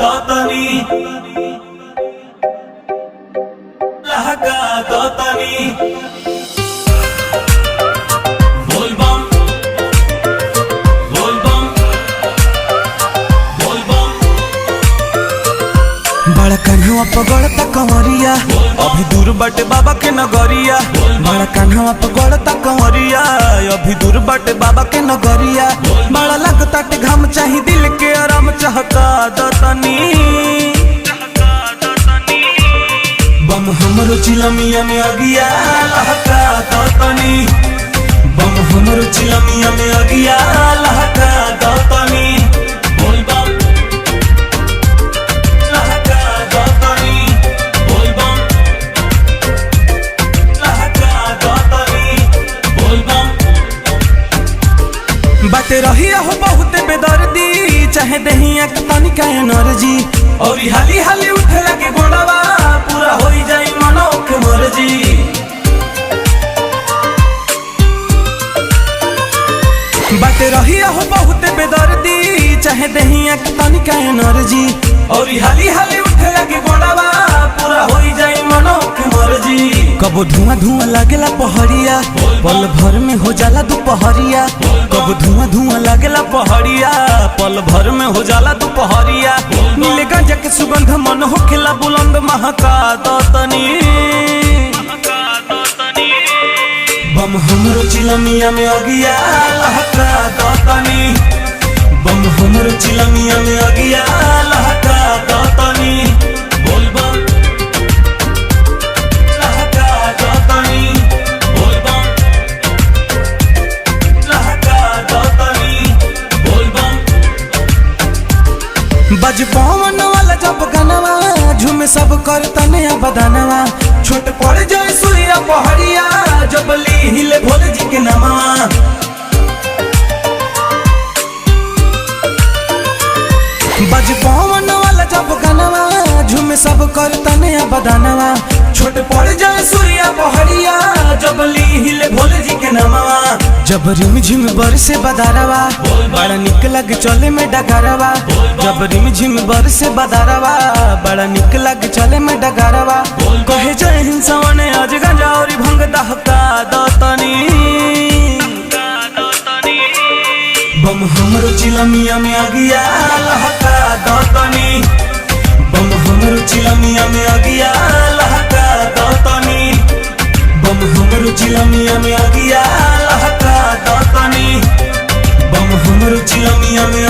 दोतनी लहका दोतनी बोल बम बोल बम बोल बम। बड़ा कन्हवा पगड़ता कंवरिया अभी दूर बाटे बाबा के नगरिया। बड़ा कन्हवा पगड़ता कंवरिया अभी दूर बाटे बाबा के नगरिया। बड़ा लगता टे घाम चाही दिल के आराम चाहता दतनी। बम हमरो चिलमिया में अगिया लहका दतनी। बम हमरो चिलमिया में अगिया लहका दतनी। बोल बम लहका दोतनी बोल बम लहका दोतनी बोल बम। बाटे रही हो बहुत बेदर्दी चाहे दहिया के पानी का एनर्जी। और हाली हाली उठे लगे गोड़वा पूरा हो जाई मनो के मर्जी। बाटे रही हो बहुत बेदर्दी चाहे दहिया के पानी का एनर्जी। और हाली हाली उठे लगे गोड़वा पूरा हो जाई मनो के मर्जी। कबो धुआं धुआं लागेला पहड़िया पल भर में हो जाला दोपहरिया। कबो धुआं धुआं लागेला पहड़िया पल भर में हो जाला दोपहरिया। नीले गांजा के सुगंध मन होखेला बुलंद महका दतनी। बम हमरो चिलमिया में अगिया लहका दतनी। बम हमरो चिलमिया में अगिया लहका दतनी। बोल बम लहका दोतनी बोल बम लहका दोतनी बोल बम। बज पवन वाला जब गनवा झूमे सब कर तने बदनवा। छोट पड़ जाए सुइया पहड़िया जब ली हिले भोले जी के नमवा। बज पवन वाला जब गनवा झूमे सब कर तने बदनवा। छोट पड़ जाए सुइया पहड़िया जब ली हिले भोले जी के नमवा। जब रिम झिम बरसे बदारवा बड़ा निक लगे चले में डगरवा। जब रिम झिम बरसे बदारवा बड़ा निक लगे चले में डगरवा। कहे जय हिंद सवने आज गंजा और भंग दहका दतनी। बम हमरो चिलमिया में अगिया लहका दतनी। बम हमरो चिलमिया में अगिया लहका दतनी। बम हमरो चिलमिया में अगिया लहका दतनी। बम हमरो चिलमिया में